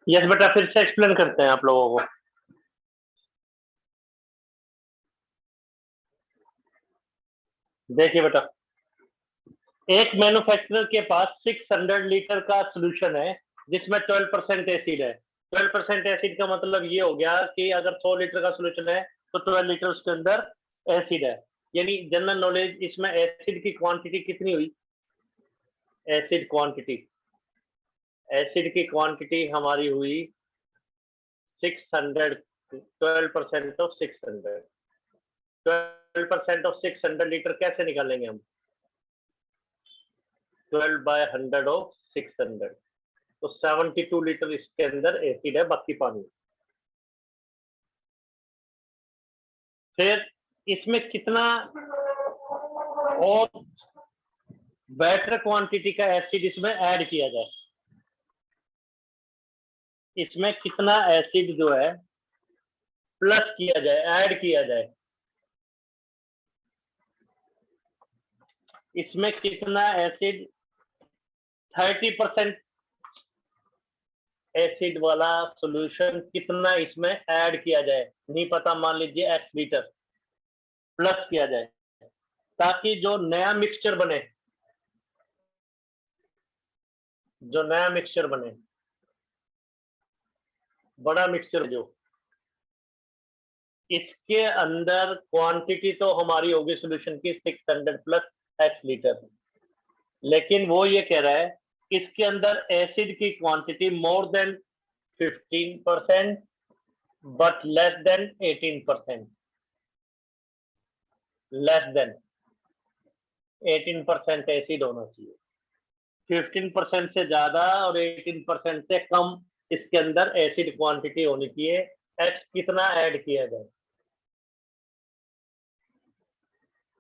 Yes बेटा, फिर से एक्सप्लेन करते हैं आप लोगों को। देखिए बेटा, एक मैन्युफैक्चरर के पास 600 लीटर का सोल्यूशन है जिसमें 12% एसिड है। 12% एसिड का मतलब ये हो गया कि अगर 100 लीटर का सोल्यूशन है तो 12 लीटर उसके अंदर एसिड है। यानी जनरल नॉलेज, इसमें एसिड की क्वांटिटी कितनी हुई? एसिड की क्वांटिटी हमारी हुई 600। 12% ऑफ 600, 12% ऑफ 600 लीटर कैसे निकालेंगे हम? 12/100 ऑफ 600, तो 72 लीटर इसके अंदर एसिड है, बाकी पानी। फिर इसमें कितना और बेटर क्वांटिटी का एसिड इसमें ऐड किया जाए? इसमें कितना एसिड जो है प्लस किया जाए, ऐड किया जाए? इसमें कितना एसिड, 30% एसिड वाला सॉल्यूशन कितना इसमें ऐड किया जाए? नहीं पता, मान लीजिए x लीटर प्लस किया जाए ताकि जो नया मिक्सचर बने, बड़ा मिक्सचर जो इसके अंदर क्वांटिटी तो हमारी होगी सॉल्यूशन की 600 प्लस x लीटर, लेकिन वो ये कह रहा है इसके अंदर एसिड की quantity more than 15% but less than 18%। Less than 18% acid होना चाहिए, 15% से ज्यादा और 18% से कम इसके अंदर एसिड क्वांटिटी होनी चाहिए। एक्स कितना ऐड किया जाए,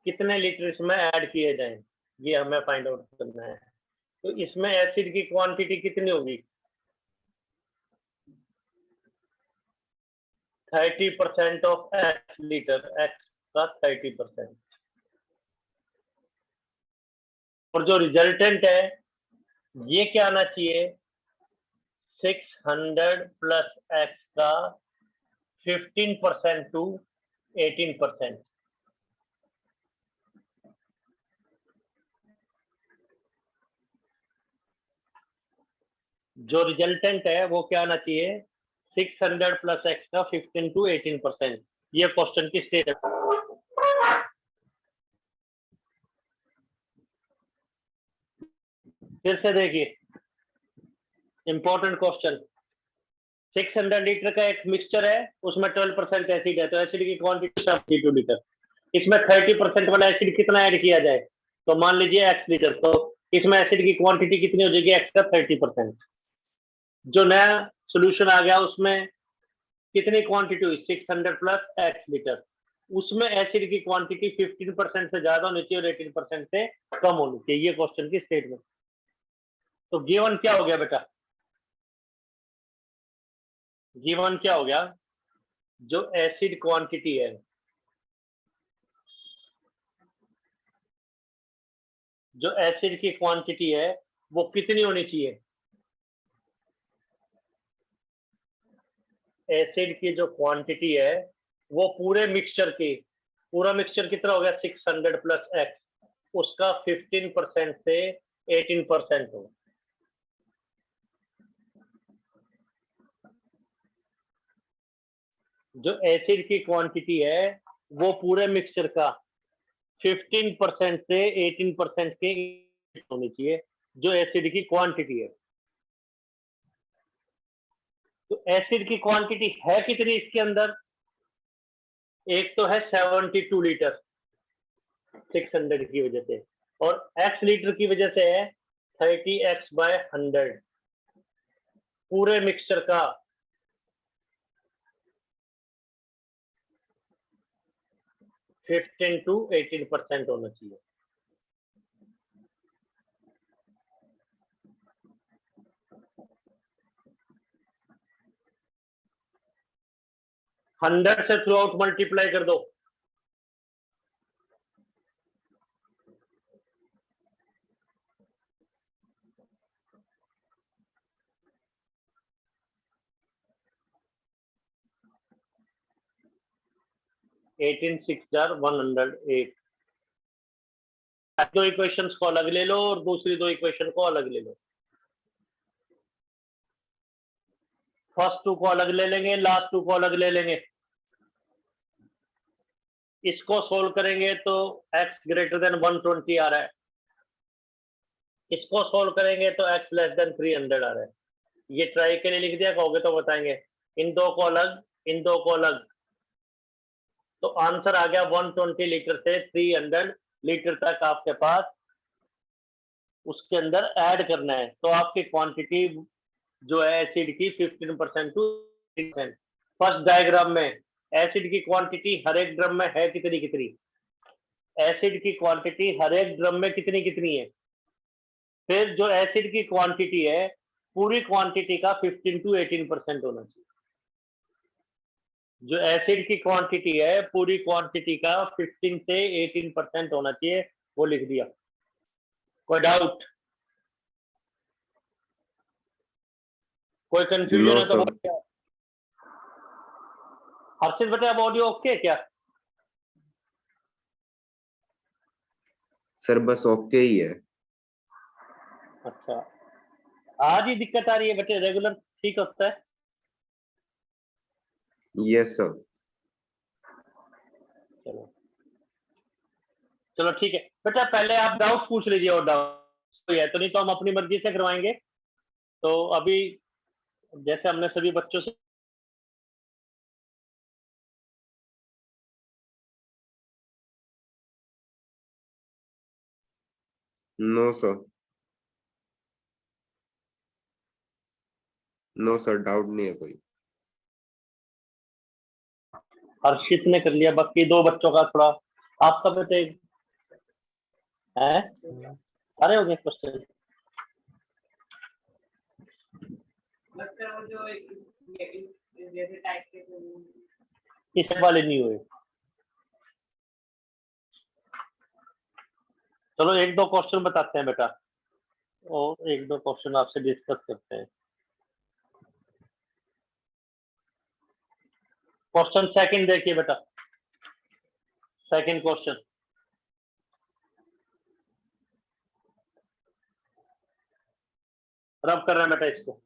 कितने लीटर इसमें ऐड किए जाए, ये हमें फाइंड आउट करना है। तो इसमें एसिड की क्वांटिटी कितनी होगी? 30% ऑफ एक्स लीटर, एक्स का 30%। और जो रिजल्टेंट है ये क्या आना चाहिए? 600 प्लस एक्स का 15% टू 18%। जो रिजल्टेंट है वो क्या आना चाहिए? 600 प्लस एक्स का 15 टू 18%। ये क्वेश्चन की स्टेटमेंट। फिर से देखिए, इंपॉर्टेंट क्वेश्चन। 600 लीटर का एक मिक्सचर है, उसमें 12% एसिड है, तो एसिड की क्वांटिटी 72 लीटर। इसमें 30% वाला एसिड कितना ऐड किया जाए? तो मान लीजिए एक्स लीटर, तो इसमें एसिड की क्वांटिटी कितनी हो जाएगी? एक्स का 30%। जो नया सोल्यूशन आ गया उसमें कितनी क्वांटिटी हुई? 600 प्लस एक्स लीटर। उसमें एसिड की क्वांटिटी 15% से ज्यादा होनी चाहिए और 18% से कम होनी चाहिए। ये क्वेश्चन की स्टेटमेंट। तो गिवन क्या हो गया बेटा? गिवन क्या हो गया? जो एसिड क्वांटिटी है, जो एसिड की क्वांटिटी है वो कितनी होनी चाहिए? एसिड की जो क्वांटिटी है वो पूरे मिक्सचर की, पूरा मिक्सचर कितना हो गया? 600 प्लस एक्स, उसका 15% से 18% हो। जो एसिड की क्वांटिटी है वो पूरे मिक्सचर का 15% से 18% के होनी चाहिए, जो एसिड की क्वांटिटी है। तो एसिड की क्वांटिटी है कितनी इसके अंदर? एक तो है 72 लीटर 600 की वजह से, और एक्स लीटर की वजह से है 30x/100 पूरे मिक्सचर का। 15 टू 18% होना चाहिए। 100 से थ्रू आउट मल्टीप्लाई कर दो। 18 6 जार 108। दो इक्वेशंस को अलग ले लो और दूसरी दो इक्वेशन को अलग ले लो। फर्स्ट टू को अलग ले लेंगे, लास्ट टू को अलग ले लेंगे। इसको सोल्व करेंगे तो x ग्रेटर देन 120 आ रहा है, इसको सोल्व करेंगे तो x लेस देन 300 आ रहा है। ये ट्राई के लिए लिख दिया, कहोगे तो बताएंगे। इन दो को अलग, इन दो को अलग, तो आंसर आ गया 120 लीटर से 300 लीटर तक आपके पास उसके अंदर ऐड करना है। तो आपकी क्वांटिटी जो है एसिड की 15% टू 3%। फर्स्ट डायग्राम में एसिड की क्वांटिटी हर एक ड्रम में है कितनी कितनी, एसिड की क्वांटिटी हर एक ड्रम में कितनी कितनी है। फिर जो एसिड की क्वांटिटी है पूरी क्वांटिटी का 15 टू 18% होना चाहिए। जो एसिड की क्वांटिटी है पूरी क्वांटिटी का 15 से 18% होना चाहिए, वो लिख दिया। कोई डाउट, कोई कंफ्यूजन है तो बोलिए। हर्षित बेटा अब ऑडियो ओके क्या? सर बस ओके ही है। अच्छा, आज ही दिक्कत आ रही है बेटे, रेगुलर ठीक होता है? Yes sir. चलो चलो ठीक है बेटा, पहले आप डाउट पूछ लीजिए, और डाउट है तो नहीं तो हम अपनी मर्जी से करवाएंगे। तो अभी जैसे हमने सभी बच्चों से no sir, no sir, doubt नहीं है कोई। हर्षित ने कर लिया, बाकी दो बच्चों का थोड़ा आपका बेटे है सारे हो गए क्वेश्चन। इस वाले नहीं हुए। चलो एक दो क्वेश्चन बताते हैं बेटा, और एक दो क्वेश्चन आपसे डिस्कस करते हैं। क्वेश्चन सेकंड देखिए बेटा, सेकंड क्वेश्चन। रब कर रहे हैं बेटा इसको।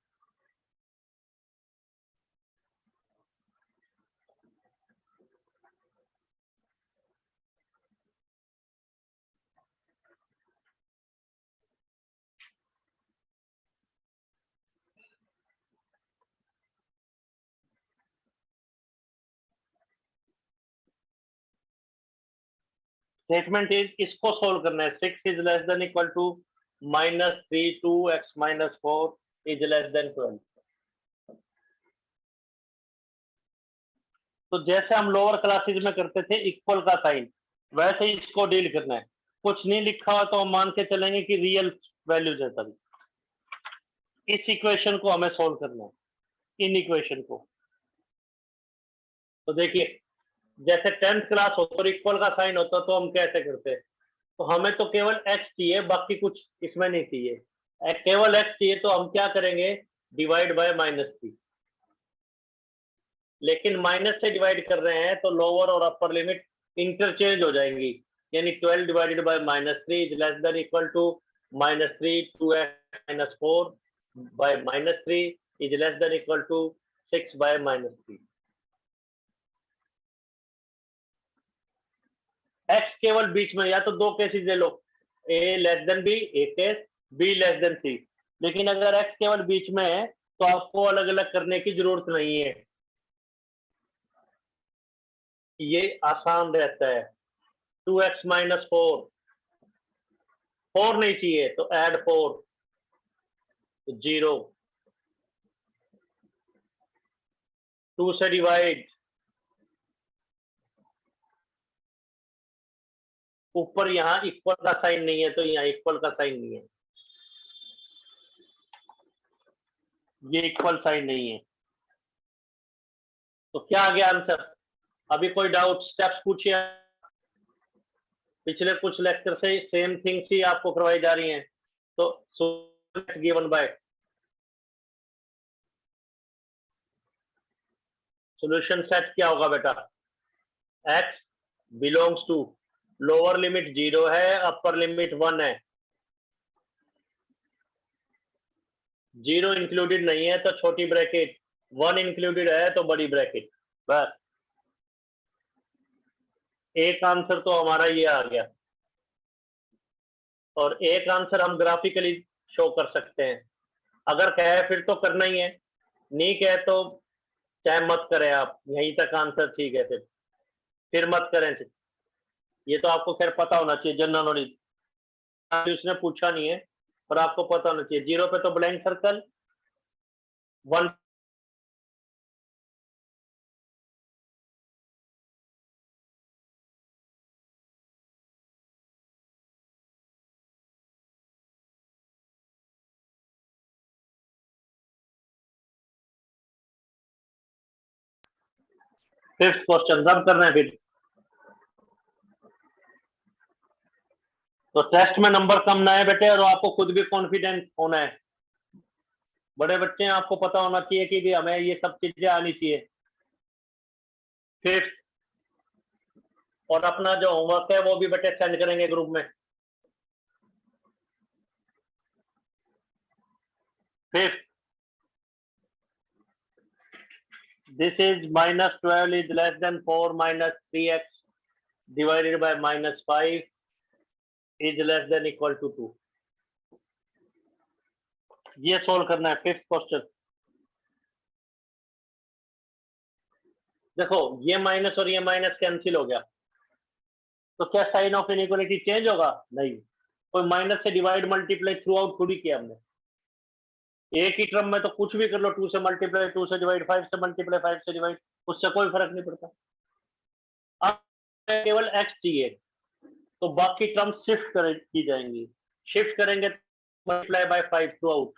स्टेटमेंट इज, इसको सोल्व करना है। 6 is less than equal to -3 2x - 4 is less than 12। तो जैसे हम लोअर क्लासेज में करते थे इक्वल का साइन, वैसे ही इसको डील करना है। कुछ नहीं लिखा हुआ तो हम मान के चलेंगे कि रियल वैल्यूज है सभी। इस इक्वेशन को हमें सोल्व करना है, इन इक्वेशन को। तो देखिए जैसे 10th क्लास होता और इक्वल का साइन होता तो हम कैसे करते? तो हमें तो केवल x चाहिए, बाकी कुछ इसमें नहीं चाहिए। केवल x चाहिए तो हम क्या करेंगे, डिवाइड बाय -3। लेकिन माइनस से डिवाइड कर रहे हैं तो लोअर और अपर लिमिट इंटरचेंज हो जाएंगी, यानी 12 divided by -3 is less than equal to -3 2x - 4 by -3 is less than equal to 6 by -3। x केवल बीच में, या तो दो केसेस ले लो, a लेस देन b एक case, b less than c। लेकिन अगर x केवल बीच में है तो आपको अलग अलग करने की जरूरत नहीं है, ये आसान रहता है। 2x - 4, 4 नहीं चाहिए तो ऐड 4 तो 0, 2 से डिवाइड, ऊपर यहाँ इक्वल का साइन नहीं है तो यहाँ इक्वल का साइन नहीं है, ये इक्वल साइन नहीं है। तो क्या आ गया आंसर? अभी कोई डाउट, स्टेप्स पूछिए। पिछले कुछ लेक्चर से सेम थिंग्स ही आपको करवाई जा रही हैं। तो गिवन बाय सॉल्यूशन सेट क्या होगा बेटा? x belongs to, lower limit 0 है, अपर लिमिट 1 है, 0 इंक्लूडेड नहीं है तो छोटी ब्रैकेट, 1 इंक्लूडेड है तो बड़ी ब्रैकेट। बस एक आंसर तो हमारा ये आ गया, और एक आंसर हम ग्राफिकली शो कर सकते हैं। अगर कहे फिर तो करना ही है, नहीं कहे तो चाहे मत करें, आप यहीं तक आंसर ठीक है, फिर मत करें। ये तो आपको खैर पता होना चाहिए, जनरल नॉलेज उसने पूछा नहीं है, पर आपको पता होना चाहिए। 0 पे तो ब्लैंक सर्कल, 1 फिफ्थ क्वेश्चन रब कर रहे हैं। फिर तो टेस्ट में नंबर कम ना है बेटे, और आपको खुद भी कॉन्फिडेंट होना है। बड़े बच्चे हैं, आपको पता होना चाहिए कि भी हमें ये सब चीजें आनी चाहिए। फिफ्थ, और अपना जो होमवर्क है वो भी बेटे सेंड करेंगे ग्रुप में। Fifth, this is minus 12 is less than 4 minus 3x divided by minus 5 is less than equal to 2। ये सोल्व करना है फिफ्थ क्वेश्चन। देखो ये माइनस और ये माइनस कैंसिल हो गया, तो क्या साइन ऑफ इनइक्वालिटी चेंज होगा? नहीं, कोई माइनस से डिवाइड मल्टीप्लाई थ्रू आउट थोड़ी किया हमने। एक ही टर्म में तो कुछ भी कर लो, 2 से मल्टीप्लाई, 2 से डिवाइड, 5 से मल्टीप्लाई, 5 से डिवाइड, उससे कोई फर्क नहीं पड़ता। अब केवल x चाहिए, तो बाकी टर्म शिफ्ट की जाएंगी। शिफ्ट करेंगे मल्टीप्लाई बाय 5 थ्रू आउट।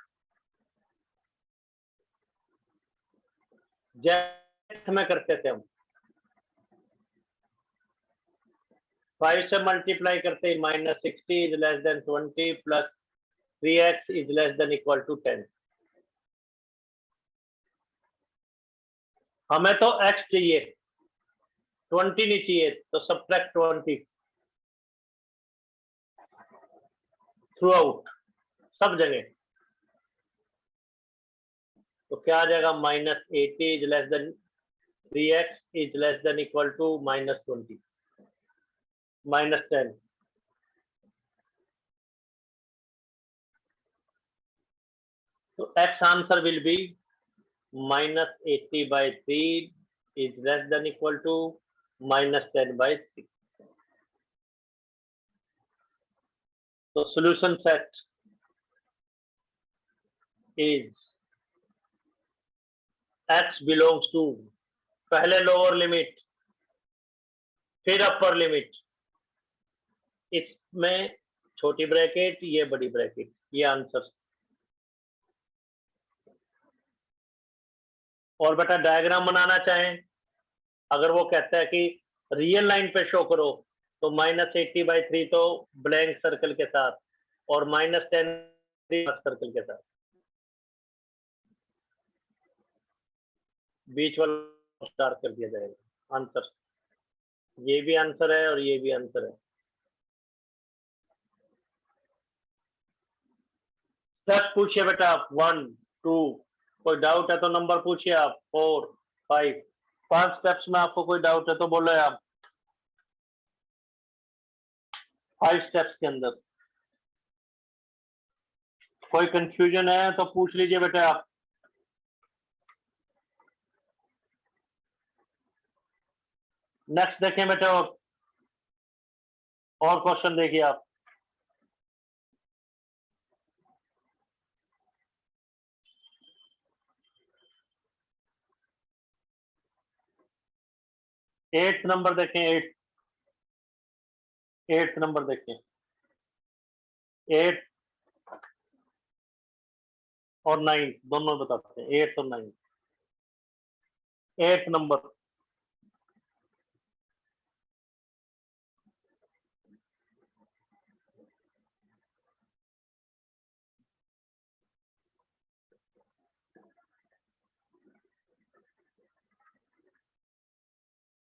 जैसे में करते थे हम, 5 से मल्टीप्लाई करते ही minus 60 is less than 20 plus 3x is less than equal to 10। हमें तो x चाहिए, 20 नहीं चाहिए, तो सब्ट्रैक्ट 20 थ्रू आउट, सब जगह। तो क्या आ जाएगा? Minus 80 is less than 3x is less than equal to minus 20 minus 10। तो x answer will be minus 80 by 3 is less than equal to minus 10 by 6. So solution set is x belongs to, पहले lower limit फिर upper limit, इसमें छोटी bracket ये बड़ी bracket, ये answer. और बेटा डायग्राम बनाना चाहें, अगर वो कहता है कि रियल लाइन पे शो करो, तो माइनस 80 बाई 3 तो ब्लैंक सर्कल के साथ, और माइनस 10 सर्कल के साथ, बीच वाला स्टार कर दिया जाएगा आंसर। ये भी आंसर है और ये भी आंसर है। स्टेप पूछिए बेटा आप, 1 2, कोई डाउट है तो नंबर पूछिए आप, 4 5, 5 स्टेप्स में आपको कोई डाउट है तो बोलो आप। 5 स्टेप्स के अंदर कोई कंफ्यूजन है तो पूछ लीजिए बेटा आप। नेक्स्ट देखें बेटा, और क्वेश्चन देखिए आप। एट्थ नंबर देखें, एट्थ नंबर देखें, 8 और 9 दोनों बताते हैं, 8 और 9। 8 number,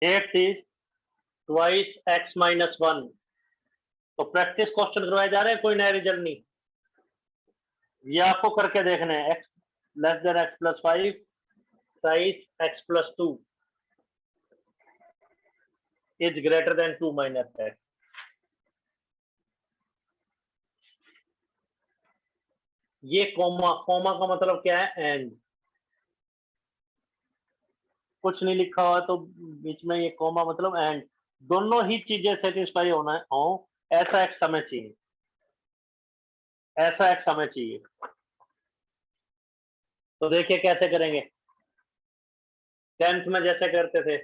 eighth is twice x minus 1। तो प्रैक्टिस क्वेश्चन करवाए जा रहे हैं, कोई नया रिजल्ट नहीं, ये आपको करके देखना है। X less than x plus 5 twice x plus 2 is greater than 2 minus x. ये कोमा, कोमा का मतलब क्या है? एंड। कुछ नहीं लिखा हुआ तो बीच में ये कोमा मतलब एंड, दोनों ही चीजें सेटिस्फाई होना हो, ऐसा एक्स हमें चाहिए, ऐसा एक्स हमें चाहिए। तो देखिए कैसे करेंगे। 10th में जैसे करते थे,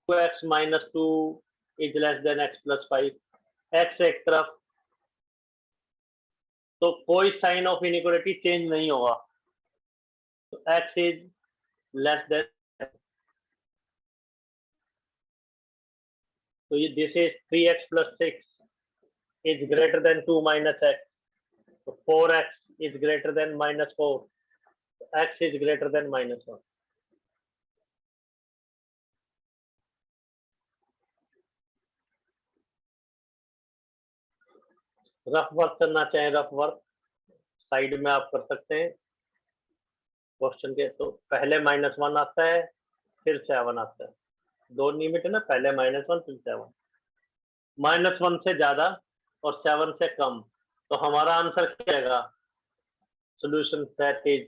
2x minus 2 is less then x plus 5, x एक तरफ, तो कोई साइन ऑफ इनइक्वालिटी चेंज नहीं होगा, तो एक्स इज लेस देन, तो ये this is 3x plus 6 is greater than 2 minus x, तो 4x is greater than minus 4, x is greater than minus 1। Rough work करना चाहें, रफ वर्क साइड में आप कर सकते हैं क्वेश्चन के। तो पहले -1 आता है, फिर 7 आता है, दो लिमिट है ना, पहले -1 फिर 7, -1 से ज्यादा और 7 से कम, तो हमारा आंसर क्या आएगा? Solution set is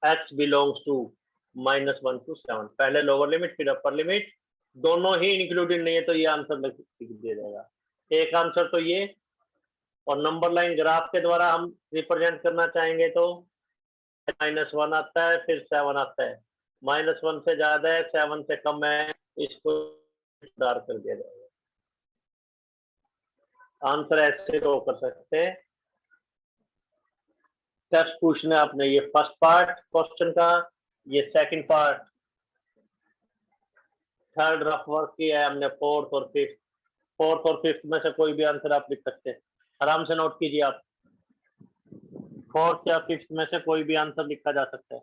x belongs to -1 to 7, पहले लोअर लिमिट फिर अपर लिमिट, दोनों ही इंक्लूडेड नहीं है, तो ये आंसर दे जाएगा। एक आंसर तो ये, और नंबर लाइन ग्राफ के द्वारा हम रिप्रेजेंट करना चाहेंगे तो -1 आता है, फिर 7 आता है, -1 से ज्यादा है, 7 से कम है, इसको डार्क कर दिया जाएगा। आंसर ऐसे तो कर सकते हैं। टेस्ट पूछना है आपने, ये फर्स्ट पार्ट क्वेश्चन का, ये second part, third rough work किया है हमने, फोर्थ और फिफ्थ। फोर्थ और फिफ्थ में से कोई भी आंसर आप लिख सकते हैं, आराम से नोट कीजिए आप, फोर्थ या फिफ्थ में से कोई भी आंसर लिखा जा सकता है।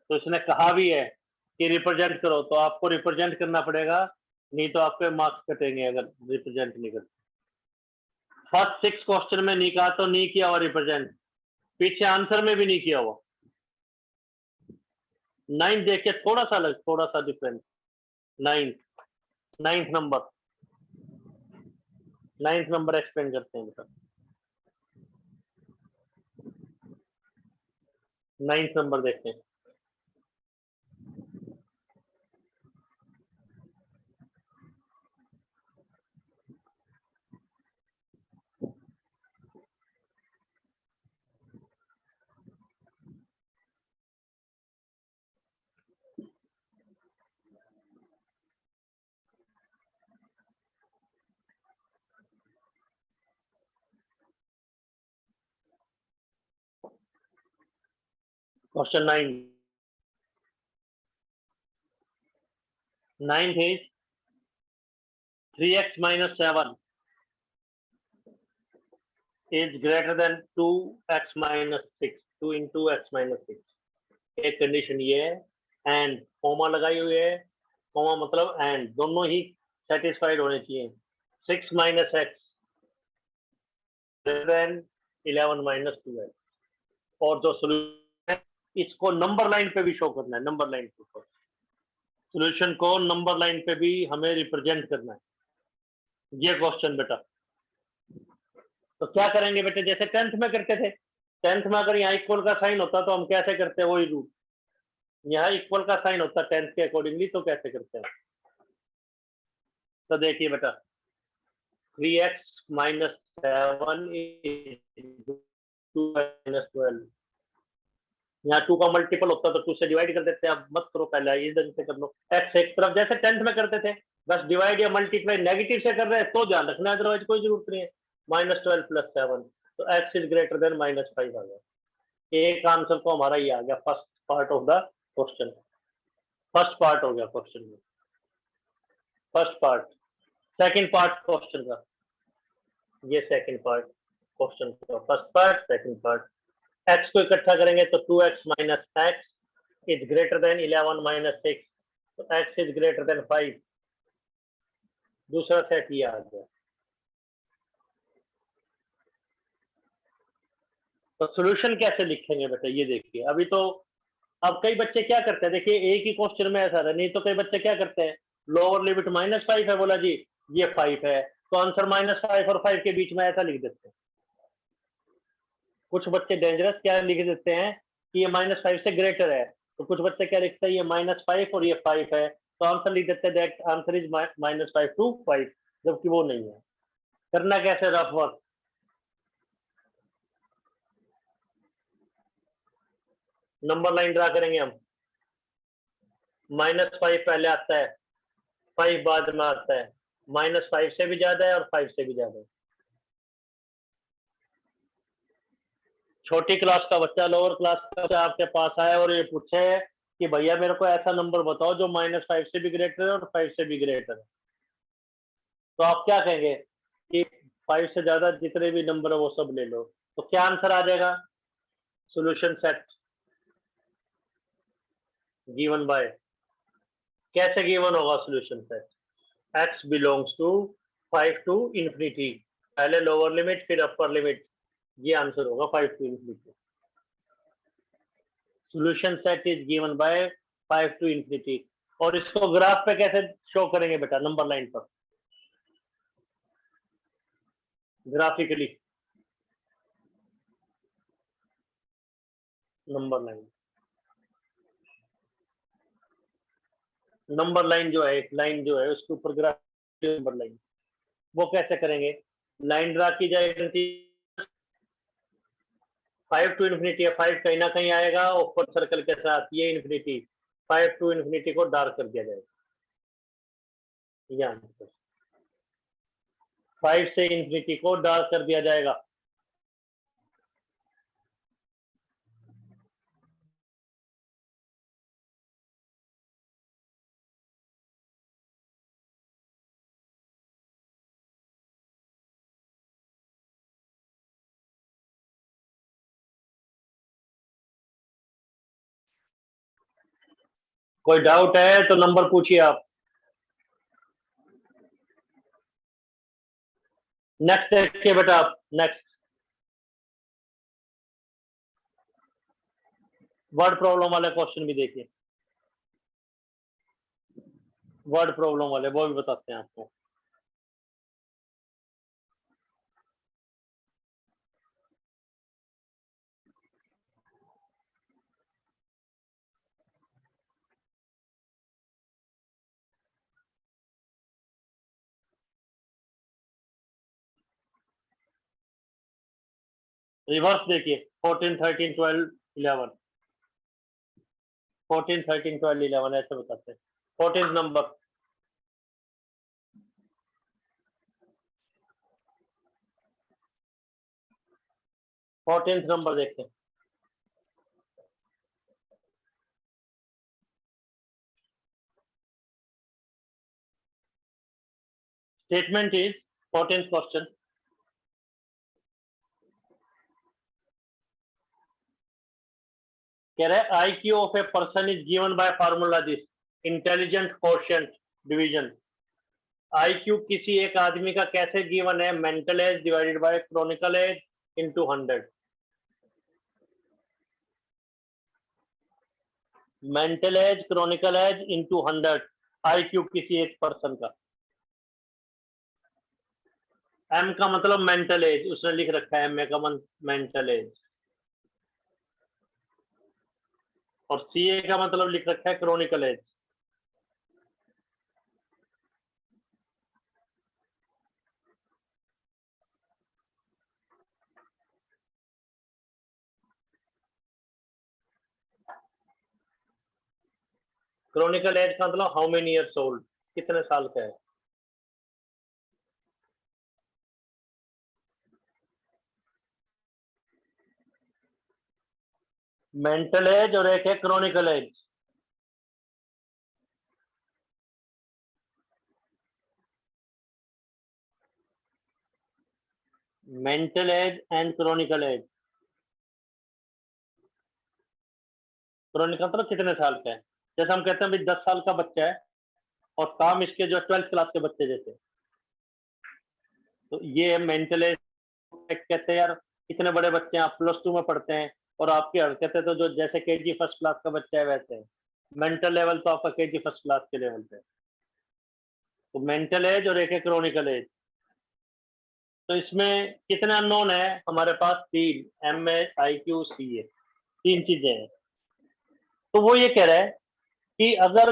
तो इसने कहा भी है कि रिप्रेजेंट करो, तो आपको रिप्रेजेंट करना पड़ेगा, नहीं तो आपके मार्क्स कटेंगे अगर रिप्रेजेंट नहीं करते। फर्स्ट 6 क्वेश्चन में नहीं कहा तो नहीं किया हुआ रिप्रेजेंट, पीछे आंसर में भी नहीं किया हुआ। 9 देखिए, थोड़ा सा अलग, थोड़ा सा different. 9th number, 9th number explain करते हैं बेटा। 9th नंबर देखते हैं। Question 9, 9th is 3x minus 7 is greater than 2x minus 6, 2 into x minus 6। एक कंडीशन ये है, एंड कोमा लगाई हुई है, कोमा मतलब एंड, दोनों ही सेटिस्फाइड होने चाहिए। 6 minus x greater than 11 minus 2x, और जो सोल्यूशन है इसको नंबर लाइन पे भी शो करना है, नंबर लाइन पे सोल्यूशन को नंबर लाइन पे भी हमें रिप्रेजेंट करना है, ये क्वेश्चन बेटा। तो क्या करेंगे बेटे, जैसे 10th में करते थे, 10th में अगर यहाँ इक्वल का साइन होता तो हम कैसे करते हैं, वही रूट, यहाँ इक्वल का साइन होता 10th के अकॉर्डिंगली, तो कैसे करते हैं। तो देखिए बेटा, 3x माइनस 7 -12, यहाँ 2 का मल्टीपल होता तो 2 से डिवाइड कर देते हैं, अब मत करो, पहले इस ढंग से कर लो, x एक तरफ जैसे 10th में करते थे, बस डिवाइड या मल्टीप्लाई नेगेटिव से कर रहे हैं तो ध्यान रखना, अदरवाइज कोई जरूरत नहीं है। -12 + 7, तो x इज ग्रेटर देन -5 आ गया। एक आंसर तो हमारा ये आ गया, first part of the question, first part हो गया क्वेश्चन में, first part. Second part question का, ये सेकंड पार्ट क्वेश्चन का, first part second part. x को इकट्ठा करेंगे तो 2x minus x is greater than 11 minus 6, तो x इज ग्रेटर देन 5, दूसरा सेट ये आ गया। तो सॉल्यूशन कैसे लिखेंगे बेटा, ये देखिए। अभी तो अब कई बच्चे क्या करते हैं, देखिए एक ही क्वेश्चन में ऐसा है, नहीं तो कई बच्चे क्या करते हैं, लोअर लिमिट -5 है, बोला जी ये 5 है, तो आंसर -5 और 5 के बीच में ऐसा लिख देते हैं। कुछ बच्चे डेंजरस क्या लिख देते हैं कि ये -5 से ग्रेटर है, तो कुछ बच्चे क्या लिखते हैं, ये -5 और ये 5 है, तो आंसर लिख देते हैं दैट आंसर इज -5 to 5, जबकि वो नहीं है। करना कैसे rough work, number line draw करेंगे हम। -5 पहले आता है, 5 बाद में आता है, -5 से भी ज्यादा है और 5 से भी ज्यादा है। छोटी क्लास का बच्चा, लोअर क्लास का बच्चा आपके पास आया और ये पूछे कि भैया मेरे को ऐसा नंबर बताओ जो -5 से भी ग्रेटर है और 5 से भी ग्रेटर है, तो आप क्या कहेंगे कि 5 से ज्यादा जितने भी नंबर है वो सब ले लो, तो क्या आंसर आ जाएगा, सॉल्यूशन सेट गिवन बाय, कैसे गिवन होगा solution set, x belongs to 5 to infinity, पहले लोअर लिमिट फिर अपर लिमिट, ये आंसर होगा 5 to infinity. Solution set is given by 5 to infinity. और इसको ग्राफ पे कैसे शो करेंगे बेटा, नंबर लाइन पर, graphically, number line, number line जो है, एक लाइन जो है उसके ऊपर ग्राफ नंबर लाइन, वो कैसे करेंगे, लाइन ड्रा की जाएगी, 5 टू इन्फिनिटी है, 5 कहीं ना कहीं आएगा ऊपर सर्कल के साथ, ये इन्फिनिटी, 5 टू इन्फिनिटी को डार्क कर दिया जाएगा, यहाँ 5 से इन्फिनिटी को डार्क कर दिया जाएगा। कोई डाउट है तो नंबर पूछिए आप। नेक्स्ट देखिए बेटा आप, नेक्स्ट वर्ड प्रॉब्लम वाले क्वेश्चन भी देखिए, वर्ड प्रॉब्लम वाले वो भी बताते हैं आपको। रिवर्स देखिए, 14 13 12 11, 14 13 12 11 ऐसे बताते हैं। 14th नंबर, 14th नंबर देखते हैं। स्टेटमेंट इज 14th क्वेश्चन, कह रहे हैं IQ of a person is given by formula this, intelligent quotient division. IQ किसी एक आदमी का कैसे गिवन है, mental age divided by chronicle age into 100, mental age chronicle age into 100, IQ किसी एक पर्सन का। M का मतलब मेंटल एज, उसने लिख रखा है MA का मेंटल एज, और CA का मतलब लिख रखा है क्रोनिकल एज। क्रोनिकल एज का मतलब हाउ मेनी ईयर्स ओल्ड, कितने साल का है। मेंटल एज और एक है chronicle age. Mental age and chronicle age, chronicle मतलब कितने साल का है, जैसे हम कहते हैं भाई 10 साल का बच्चा है और काम इसके जो 12th क्लास के बच्चे जैसे, तो ये मेंटल एज। कहते हैं यार इतने बड़े बच्चे हैं, आप +2 में पढ़ते हैं और आपकी हरकतें तो जो जैसे केजी फर्स्ट क्लास का बच्चा है वैसे है। मेंटल लेवल तो आपका केजी फर्स्ट क्लास के लेवल पे है। तो मेंटल एज और एक है क्रॉनिकल एज। तो इसमें कितने अननोन है हमारे पास? 3, MA, IQ, CA, 3 चीजें हैं। तो वो ये कह रहा है कि अगर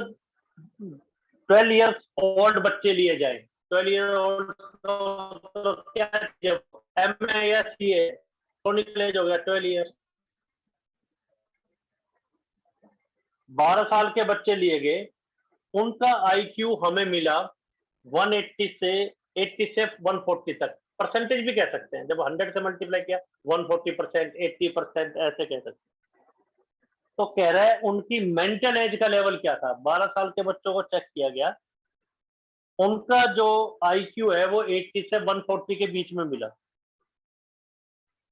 12 इयर्स ओल्ड बच्चे लिए जाए, 12 ईयर ओल्ड तो क्या चाहिए? MA या CA, क्रॉनिकल एज हो गया 12 ईयर्स। 12 साल के बच्चे लिए गए, उनका IQ हमें मिला 180 से 80 से 140 तक। परसेंटेज भी कह सकते हैं, जब 100 से मल्टीप्लाई किया 140%, 80% ऐसे कह सकते हैं। तो कह रहा है उनकी मेंटल एज का लेवल क्या था? 12 साल के बच्चों को चेक किया गया, उनका जो IQ है वो 80 से 140 के बीच में मिला।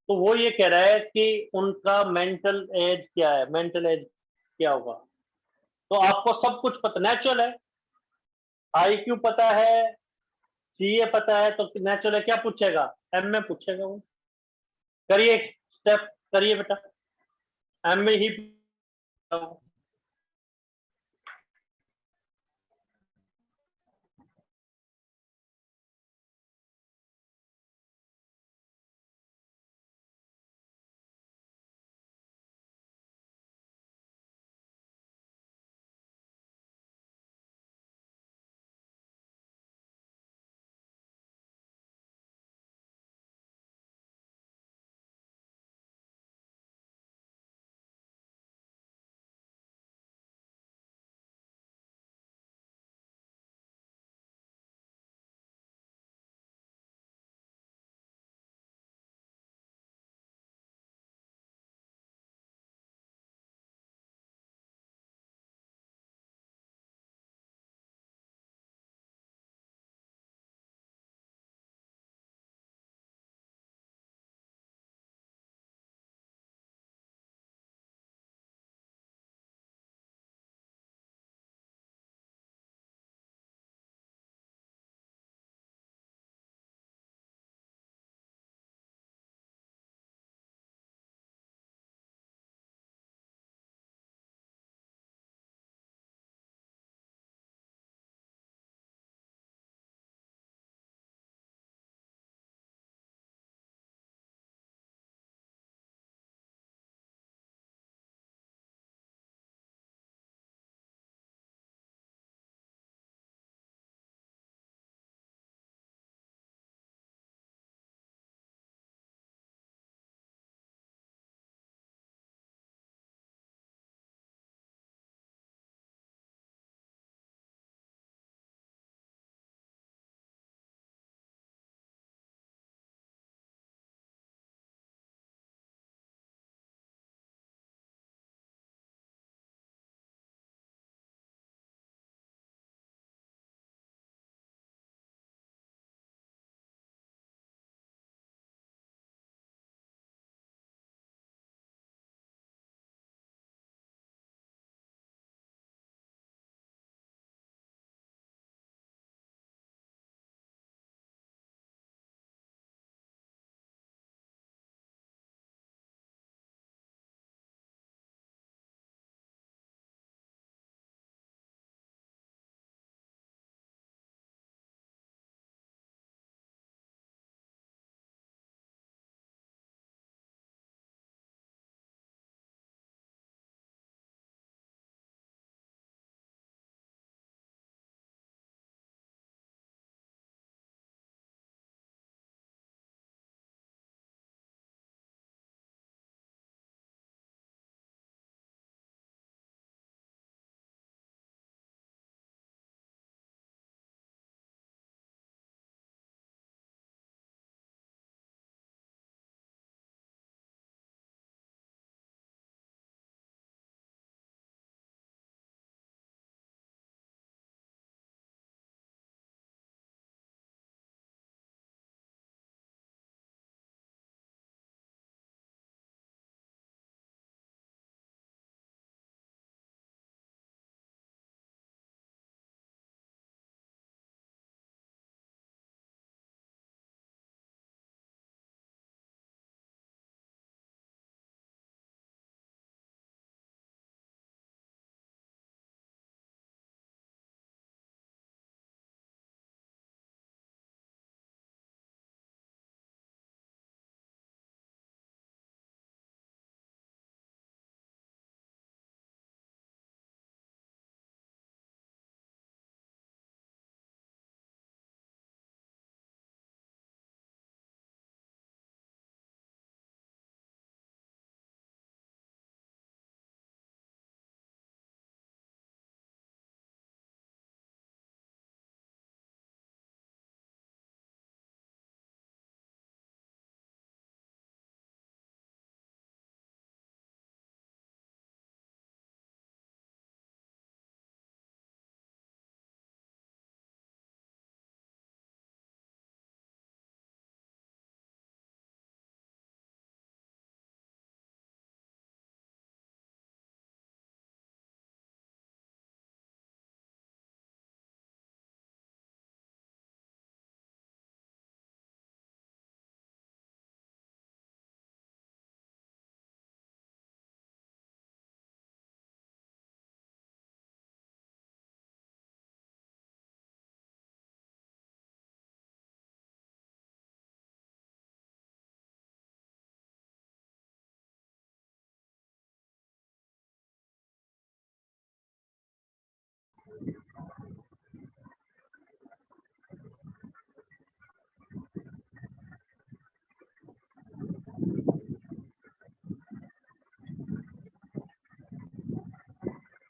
तो वो ये कह रहा है कि उनका मेंटल एज क्या है, मेंटल एज क्या होगा? तो आपको सब कुछ पता, नेचुरल है, IQ पता है, CA पता है, तो नेचुरल है क्या पूछेगा? MA पूछेगा वो। करिए स्टेप, करिए बेटा, MA ही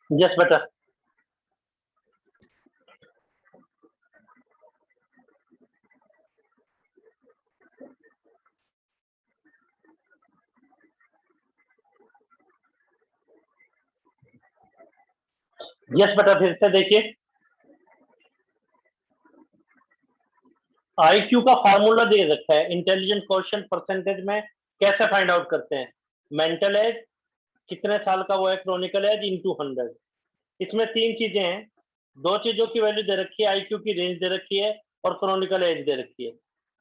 यस बेटा। यस बेटा, फिर से देखिए, आईक्यू का फार्मूला दे रखा है, इंटेलिजेंट क्वेश्चन परसेंटेज में कैसे फाइंड आउट करते हैं? मेंटल एज, कितने साल का वो है, क्रोनिकल एज इनटू 100। इसमें 3 चीजें हैं, 2 चीजों की वैल्यू दे रखी है, आईक्यू की रेंज दे रखी है और क्रोनिकल एज दे रखी है।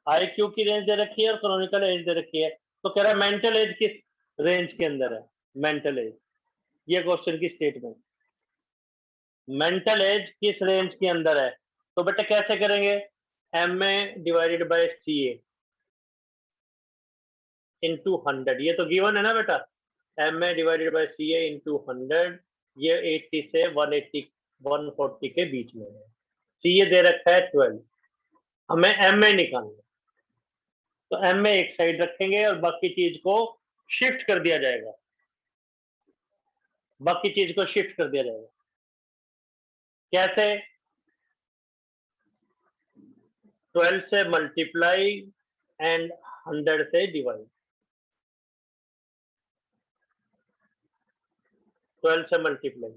आईक्यू की रेंज दे रखी है और क्रोनिकल एज दे रखी है, तो कह रहा है मेंटल एज किस रेंज के अंदर है? मेंटल एज, ये क्वेश्चन की स्टेटमेंट, मेंटल एज किस रेंज के अंदर है? तो बेटा कैसे करेंगे? M A divided by C A into 100, ये तो गिवन है ना बेटा, M A divided by C A into 100, ये 80 से 140 के बीच में है। सी ए दे रखा है 12, हमें एम ए निकालना, तो एम ए एक साइड रखेंगे और बाकी चीज को शिफ्ट कर दिया जाएगा, बाकी चीज को शिफ्ट कर दिया जाएगा। कैसे? 12 से मल्टीप्लाई एंड 100 से डिवाइड, 12 से मल्टीप्लाई,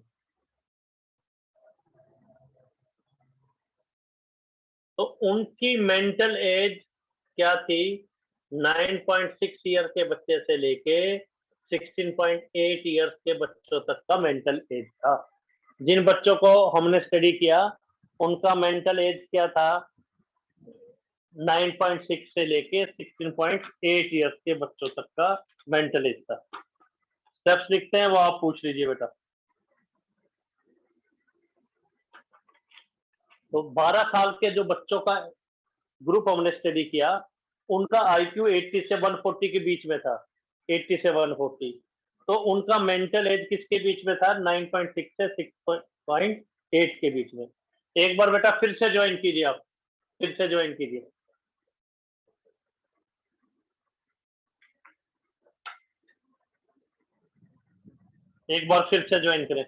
तो उनकी मेंटल एज क्या थी? 9.6 ईयर के बच्चे से लेके 16.8 ईयर्स के बच्चों तक का मेंटल एज था। जिन बच्चों को हमने स्टडी किया उनका मेंटल एज क्या था? 9.6 से लेके 16.8 ईयर्स के बच्चों तक का मेंटल एज था। स्टेप्स लिखते हैं, वो आप पूछ लीजिए बेटा। तो 12 साल के जो बच्चों का ग्रुप हमने स्टडी किया, उनका आईक्यू 80 से 140 के बीच में था, 80 से 140, तो उनका मेंटल एज किसके बीच में था? 9.6 से 6.8 के बीच में। एक बार बेटा फिर से ज्वाइन कीजिए, आप फिर से ज्वाइन कीजिए, एक बार फिर से ज्वाइन करें।